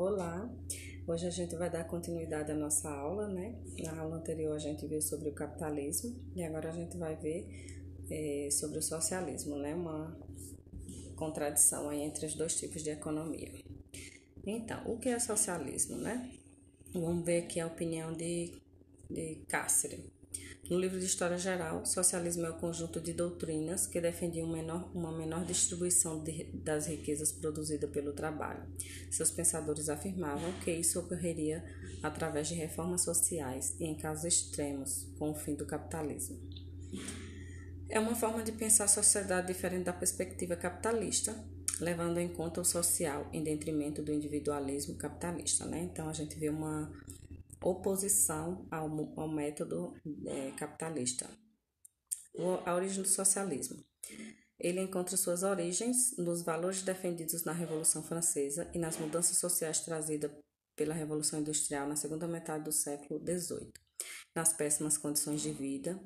Olá, hoje a gente vai dar continuidade à nossa aula, né? Na aula anterior a gente viu sobre o capitalismo e agora a gente vai ver sobre o socialismo, né? Uma contradição aí entre os dois tipos de economia. Então, o que é socialismo, né? Vamos ver aqui a opinião de Cáceres. No livro de História Geral, socialismo é o conjunto de doutrinas que defendiam uma menor distribuição das riquezas produzidas pelo trabalho. Seus pensadores afirmavam que isso ocorreria através de reformas sociais e, em casos extremos, com o fim do capitalismo. É uma forma de pensar a sociedade diferente da perspectiva capitalista, levando em conta o social em detrimento do individualismo capitalista, né? Então, a gente vê uma oposição ao método capitalista. A origem do socialismo. Ele encontra suas origens nos valores defendidos na Revolução Francesa e nas mudanças sociais trazidas pela Revolução Industrial na segunda metade do século XVIII, nas péssimas condições de vida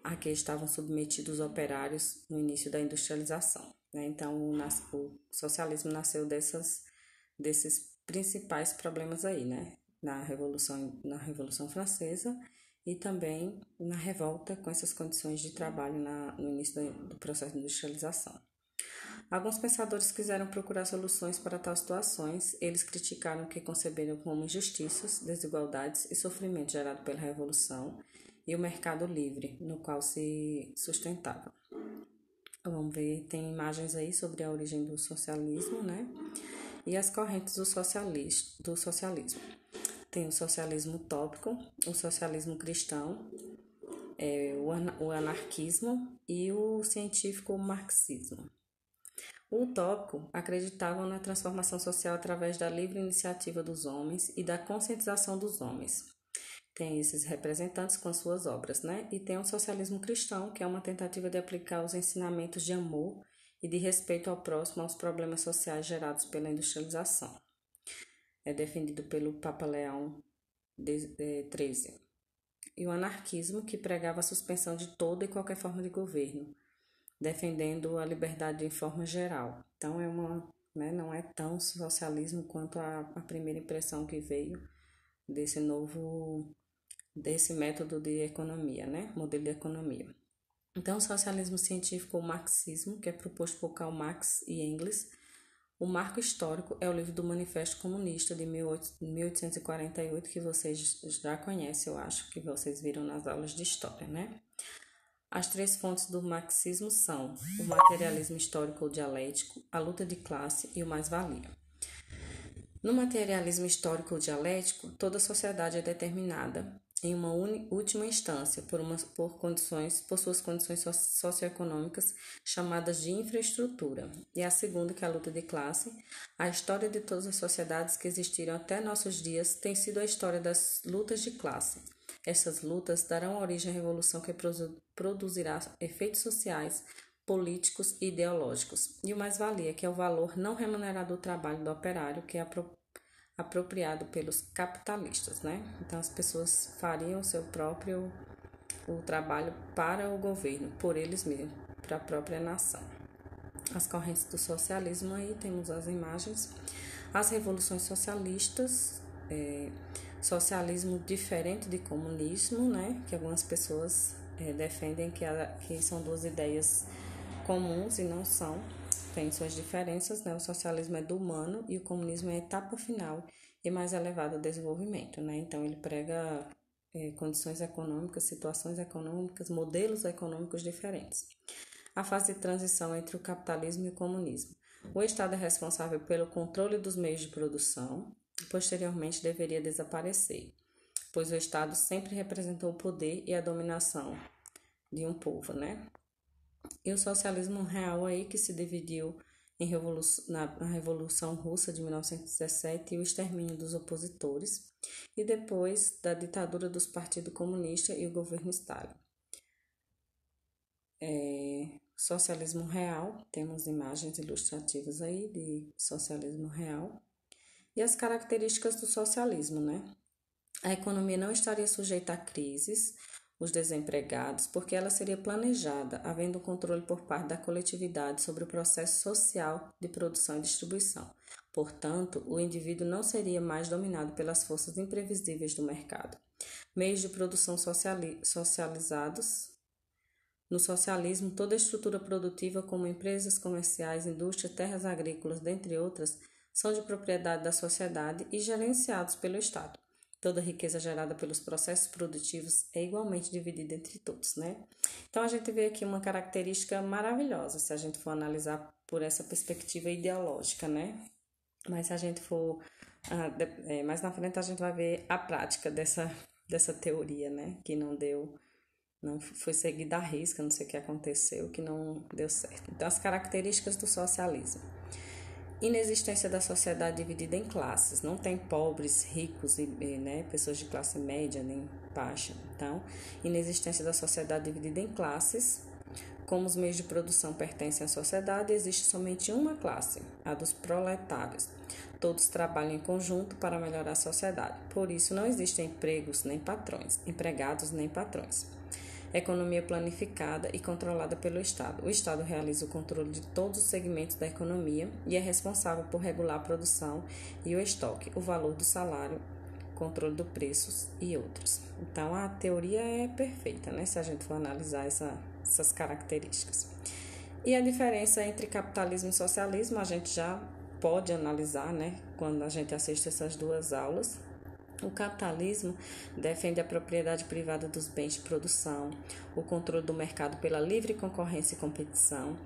a que estavam submetidos os operários no início da industrialização. Então, o socialismo nasceu desses principais problemas aí, né? Na Revolução Francesa e também na revolta com essas condições de trabalho no início do processo de industrialização. Alguns pensadores quiseram procurar soluções para tais situações. Eles criticaram o que conceberam como injustiças, desigualdades e sofrimento gerado pela Revolução e o mercado livre, no qual se sustentava. Vamos ver, tem imagens aí sobre a origem do socialismo, né? E as correntes do socialismo. Tem o socialismo utópico, o socialismo cristão, o anarquismo e o científico marxismo. O utópico acreditava na transformação social através da livre iniciativa dos homens e da conscientização dos homens. Tem esses representantes com suas obras, né? E tem o socialismo cristão, que é uma tentativa de aplicar os ensinamentos de amor e de respeito ao próximo aos problemas sociais gerados pela industrialização. É defendido pelo Papa Leão XIII. E o anarquismo, que pregava a suspensão de toda e qualquer forma de governo, defendendo a liberdade em forma geral. Então, não é tão socialismo quanto a primeira impressão que veio desse método de economia, né? Modelo de economia. Então, o socialismo científico ou marxismo, que é proposto por Karl Marx e Engels. O marco histórico é o livro do Manifesto Comunista de 1848, que vocês já conhecem, eu acho que vocês viram nas aulas de história, né? As três fontes do marxismo são o materialismo histórico ou dialético, a luta de classe e o mais-valia. No materialismo histórico ou dialético, toda a sociedade é determinada em uma última instância por suas condições socioeconômicas chamadas de infraestrutura. E a segunda, que é a luta de classe, a história de todas as sociedades que existiram até nossos dias tem sido a história das lutas de classe. Essas lutas darão origem à revolução que produzirá efeitos sociais, políticos e ideológicos. E o mais-valia, que é o valor não remunerado do trabalho do operário, que é apropriado pelos capitalistas, né? Então, as pessoas fariam o trabalho para o governo, por eles mesmos, para a própria nação. As correntes do socialismo, aí temos as imagens. As revoluções socialistas, socialismo diferente de comunismo, né? Que algumas pessoas defendem que são duas ideias comuns e não são. Tem suas diferenças, né? O socialismo é do humano e o comunismo é a etapa final e mais elevado ao desenvolvimento, né? Então, ele prega condições econômicas, situações econômicas, modelos econômicos diferentes. A fase de transição entre o capitalismo e o comunismo. O Estado é responsável pelo controle dos meios de produção, posteriormente deveria desaparecer, pois o Estado sempre representou o poder e a dominação de um povo, né? E o socialismo real aí que se dividiu na Revolução Russa de 1917 e o extermínio dos opositores, e depois da ditadura dos partidos comunistas e o governo Stalin. Socialismo real, temos imagens ilustrativas aí de socialismo real. E as características do socialismo, né? A economia não estaria sujeita a crises, os desempregados, porque ela seria planejada, havendo controle por parte da coletividade sobre o processo social de produção e distribuição. Portanto, o indivíduo não seria mais dominado pelas forças imprevisíveis do mercado. Meios de produção socializados. No socialismo, toda estrutura produtiva, como empresas comerciais, indústria, terras agrícolas, dentre outras, são de propriedade da sociedade e gerenciados pelo Estado. Toda riqueza gerada pelos processos produtivos é igualmente dividida entre todos, né? Então, a gente vê aqui uma característica maravilhosa, se a gente for analisar por essa perspectiva ideológica, né? Mas se a gente for... mais na frente a gente vai ver a prática dessa teoria, né? Que não foi seguida à risca, não sei o que aconteceu, que não deu certo. Então, as características do socialismo. Inexistência da sociedade dividida em classes. Não tem pobres, ricos, né, pessoas de classe média nem baixa. Então, inexistência da sociedade dividida em classes. Como os meios de produção pertencem à sociedade, existe somente uma classe, a dos proletários. Todos trabalham em conjunto para melhorar a sociedade. Por isso, não existem empregados nem patrões. Economia planificada e controlada pelo Estado. O Estado realiza o controle de todos os segmentos da economia e é responsável por regular a produção e o estoque, o valor do salário, controle dos preços e outros. Então, a teoria é perfeita, né? Se a gente for analisar essas características. E a diferença entre capitalismo e socialismo, a gente já pode analisar, né? Quando a gente assiste essas duas aulas. O capitalismo defende a propriedade privada dos bens de produção, o controle do mercado pela livre concorrência e competição,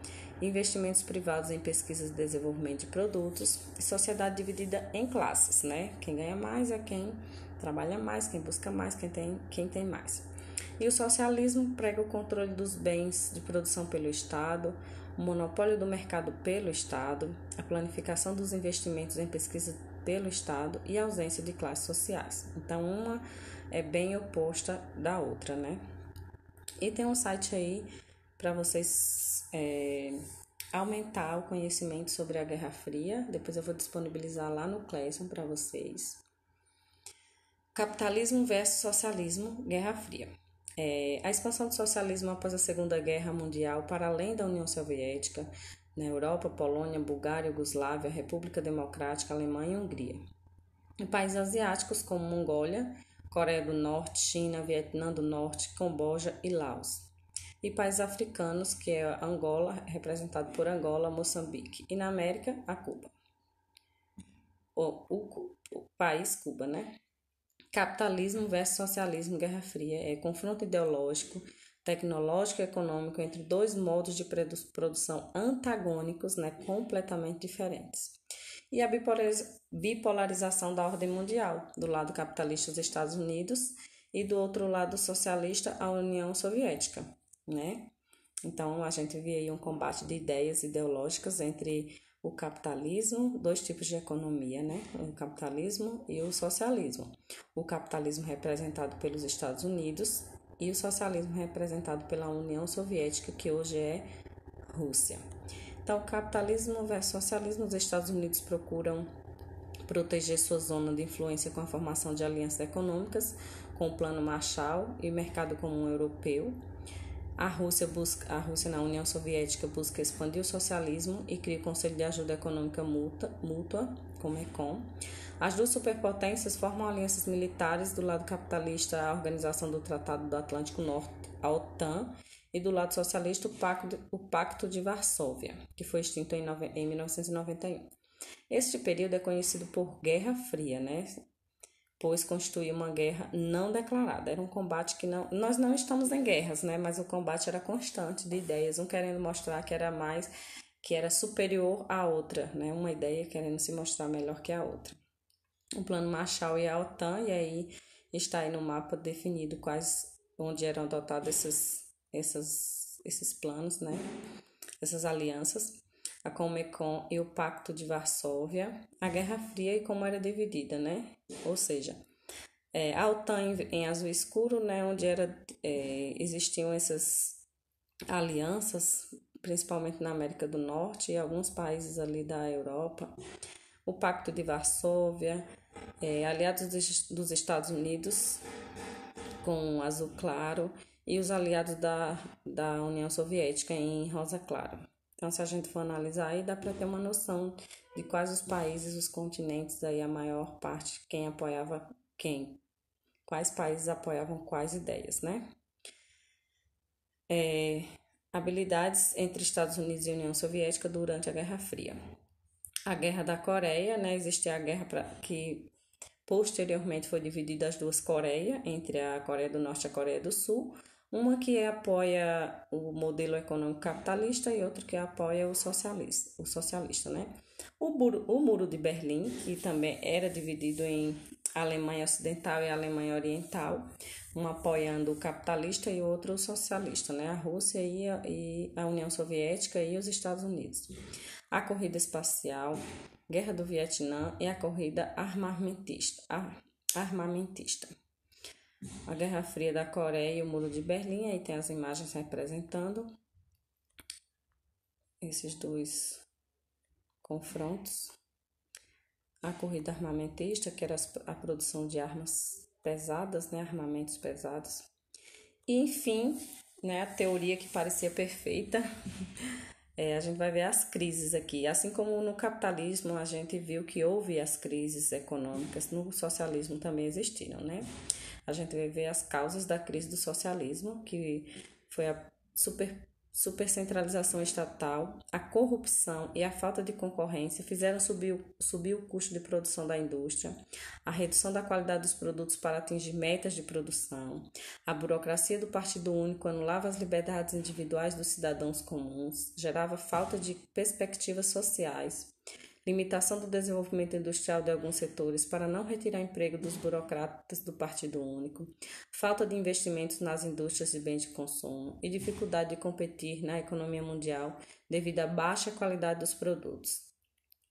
investimentos privados em pesquisa e desenvolvimento de produtos e sociedade dividida em classes, né? Quem ganha mais é quem trabalha mais, quem busca mais, quem tem mais. E o socialismo prega o controle dos bens de produção pelo Estado, o monopólio do mercado pelo Estado, a planificação dos investimentos em pesquisa pelo Estado e a ausência de classes sociais. Então, uma é bem oposta da outra, né? E tem um site aí para vocês aumentar o conhecimento sobre a Guerra Fria. Depois eu vou disponibilizar lá no Classroom para vocês. Capitalismo versus socialismo, Guerra Fria. A expansão do socialismo após a Segunda Guerra Mundial para além da União Soviética, na Europa, Polônia, Bulgária, Iugoslávia, República Democrática, Alemanha e Hungria. Em países asiáticos como Mongólia, Coreia do Norte, China, Vietnã do Norte, Camboja e Laos. E países africanos, que é Angola, representado por Angola, Moçambique. E na América, a Cuba. O país Cuba, né? Capitalismo versus socialismo, Guerra Fria, é confronto ideológico, tecnológico e econômico entre dois modos de produção antagônicos, né, completamente diferentes. E a bipolarização da ordem mundial, do lado capitalista os Estados Unidos e do outro lado socialista a União Soviética, né? Então, a gente vê aí um combate de ideias ideológicas entre o capitalismo, dois tipos de economia, né? O capitalismo e o socialismo. O capitalismo representado pelos Estados Unidos e o socialismo representado pela União Soviética, que hoje é Rússia. Então, capitalismo versus socialismo, os Estados Unidos procuram proteger sua zona de influência com a formação de alianças econômicas, com o Plano Marshall e o Mercado Comum Europeu. A Rússia na União Soviética busca expandir o socialismo e cria o Conselho de Ajuda Econômica Mútua, Comecon. As duas superpotências formam alianças militares, do lado capitalista a Organização do Tratado do Atlântico Norte, a OTAN, e do lado socialista o Pacto de Varsóvia, que foi extinto em 1991. Este período é conhecido por Guerra Fria, né? Pois constituía uma guerra não declarada. Era um combate que não... Nós não estamos em guerras, né? Mas o combate era constante de ideias, um querendo mostrar que era superior à outra, né? Uma ideia querendo se mostrar melhor que a outra. O Plano Marshall e a OTAN, e aí está aí no mapa definido onde eram adotados esses planos, né? Essas alianças. A Comecon e o Pacto de Varsóvia, a Guerra Fria e como era dividida, né? Ou seja, a OTAN em azul escuro, né? Onde existiam essas alianças, principalmente na América do Norte e alguns países ali da Europa. O Pacto de Varsóvia, aliados dos Estados Unidos com azul claro e os aliados da União Soviética em rosa claro. Então, se a gente for analisar aí, dá para ter uma noção de quais os países, os continentes, aí a maior parte, quem apoiava quem, quais países apoiavam quais ideias, né? Habilidades entre Estados Unidos e União Soviética durante a Guerra Fria. A Guerra da Coreia, né? Existia a guerra que posteriormente foi dividida as duas Coreias, entre a Coreia do Norte e a Coreia do Sul. Uma que apoia o modelo econômico capitalista e outra que apoia o socialista, né? O Muro de Berlim, que também era dividido em Alemanha Ocidental e Alemanha Oriental, um apoiando o capitalista e outro o socialista, né? A Rússia e a União Soviética e os Estados Unidos. A corrida espacial, Guerra do Vietnã e a corrida armamentista. A Guerra Fria da Coreia e o Muro de Berlim, aí tem as imagens representando esses dois confrontos. A corrida armamentista, que era a produção de armas pesadas, né, armamentos pesados. E, enfim, né, a teoria que parecia perfeita, a gente vai ver as crises aqui. Assim como no capitalismo a gente viu que houve as crises econômicas, no socialismo também existiram, né? A gente vai ver as causas da crise do socialismo, que foi a supercentralização estatal, a corrupção e a falta de concorrência fizeram subir o custo de produção da indústria, a redução da qualidade dos produtos para atingir metas de produção, a burocracia do Partido Único anulava as liberdades individuais dos cidadãos comuns, gerava falta de perspectivas sociais, limitação do desenvolvimento industrial de alguns setores para não retirar emprego dos burocratas do Partido Único, falta de investimentos nas indústrias de bens de consumo e dificuldade de competir na economia mundial devido à baixa qualidade dos produtos.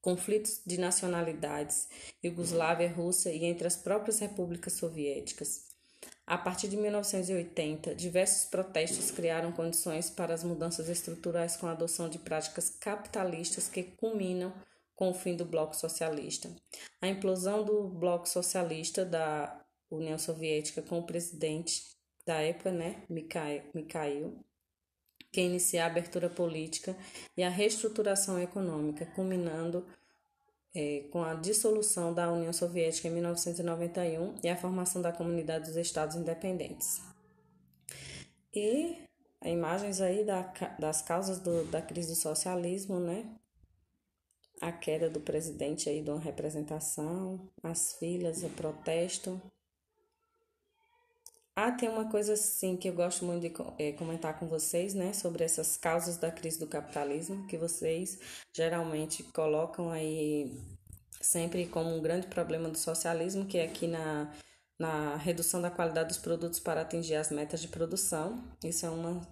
Conflitos de nacionalidades, Iugoslávia, Rússia e entre as próprias repúblicas soviéticas. A partir de 1980, diversos protestos criaram condições para as mudanças estruturais com a adoção de práticas capitalistas que culminam com o fim do Bloco Socialista. A implosão do Bloco Socialista da União Soviética com o presidente da época, né, Mikhail, que inicia a abertura política e a reestruturação econômica, culminando com a dissolução da União Soviética em 1991 e a formação da Comunidade dos Estados Independentes. E imagens aí das causas da crise do socialismo, né? A queda do presidente aí de uma representação, as filas, o protesto. Tem uma coisa assim que eu gosto muito de comentar com vocês, né, sobre essas causas da crise do capitalismo, que vocês geralmente colocam aí sempre como um grande problema do socialismo, que é aqui na redução da qualidade dos produtos para atingir as metas de produção. Isso é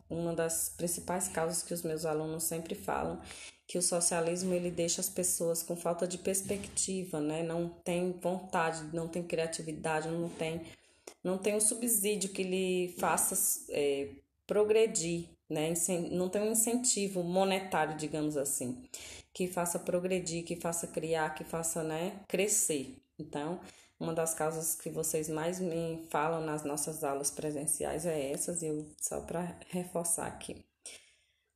uma das principais causas que os meus alunos sempre falam, que o socialismo ele deixa as pessoas com falta de perspectiva, né? Não tem vontade, não tem criatividade, não tem um subsídio que lhe faça progredir, né? Não tem um incentivo monetário, digamos assim, que faça progredir, que faça criar, que faça, né, crescer. Então, uma das causas que vocês mais me falam nas nossas aulas presenciais é essas, só para reforçar aqui.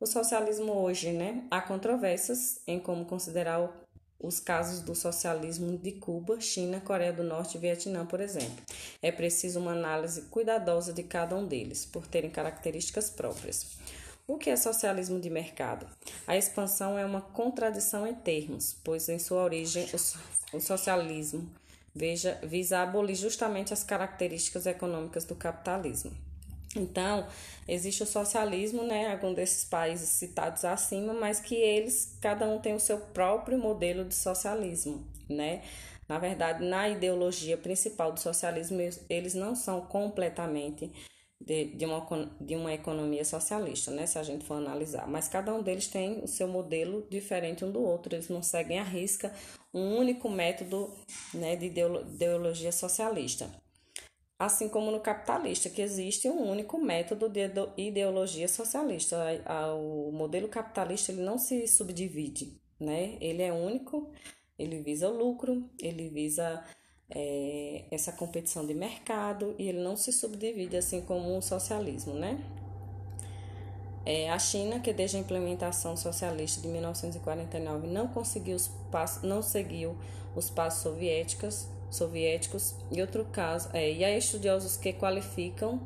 O socialismo hoje, né? Há controvérsias em como considerar os casos do socialismo de Cuba, China, Coreia do Norte e Vietnã, por exemplo. É preciso uma análise cuidadosa de cada um deles, por terem características próprias. O que é socialismo de mercado? A expansão é uma contradição em termos, pois em sua origem o socialismo visa abolir justamente as características econômicas do capitalismo. Então, existe o socialismo, né, algum desses países citados acima, mas que cada um tem o seu próprio modelo de socialismo, né? Na verdade, na ideologia principal do socialismo, eles não são completamente de uma economia socialista, né, se a gente for analisar. Mas cada um deles tem o seu modelo diferente um do outro, eles não seguem à risca um único método, né, de ideologia socialista. Assim como no capitalista, que existe um único método de ideologia socialista. O modelo capitalista ele não se subdivide, né? Ele é único, ele visa o lucro, ele visa essa competição de mercado e ele não se subdivide assim como o socialismo, né? A China, que desde a implementação socialista de 1949 não seguiu os passos soviéticos e outro caso, e há estudiosos que qualificam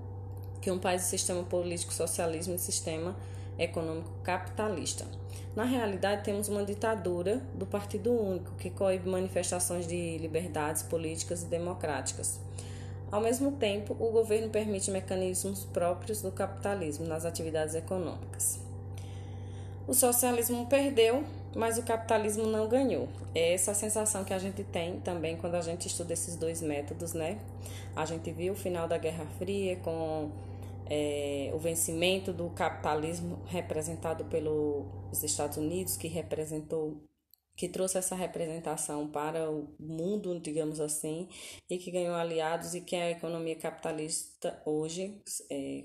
que um país de sistema político socialismo e sistema econômico capitalista. Na realidade, temos uma ditadura do Partido Único, que coíbe manifestações de liberdades políticas e democráticas. Ao mesmo tempo, o governo permite mecanismos próprios do capitalismo nas atividades econômicas. O socialismo perdeu, mas o capitalismo não ganhou. É essa a sensação que a gente tem também quando a gente estuda esses dois métodos, né? A gente viu o final da Guerra Fria com o vencimento do capitalismo representado pelos Estados Unidos, que trouxe essa representação para o mundo, digamos assim, e que ganhou aliados e que a economia capitalista hoje,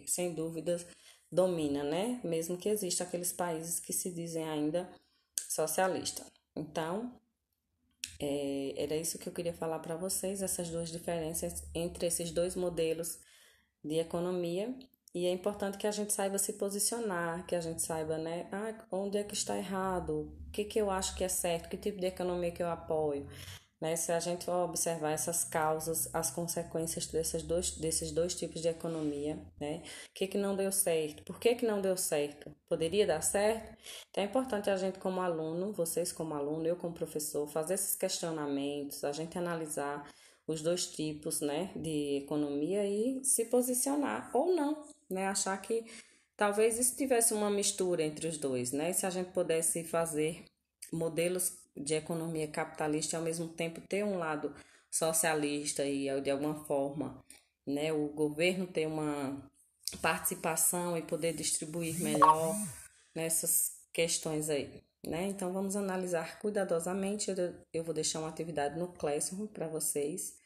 sem dúvidas, domina, né? Mesmo que existam aqueles países que se dizem ainda socialistas. Então, era isso que eu queria falar para vocês, essas duas diferenças entre esses dois modelos de economia. E é importante que a gente saiba se posicionar, que a gente saiba, né, onde é que está errado, o que eu acho que é certo, que tipo de economia que eu apoio, né? Se a gente for observar essas causas, as consequências desses dois tipos de economia, né? O que não deu certo? Por que não deu certo? Poderia dar certo? Então é importante a gente como aluno, vocês como aluno, eu como professor, fazer esses questionamentos, a gente analisar os dois tipos, né, de economia e se posicionar ou não, né? Achar que talvez isso tivesse uma mistura entre os dois, né? Se a gente pudesse fazer modelos de economia capitalista e ao mesmo tempo ter um lado socialista e de alguma forma, né, o governo ter uma participação e poder distribuir melhor nessas questões aí, né? Então vamos analisar cuidadosamente. Eu vou deixar uma atividade no Classroom para vocês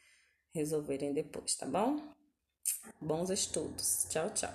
resolverem depois, tá bom? Bons estudos. Tchau, tchau.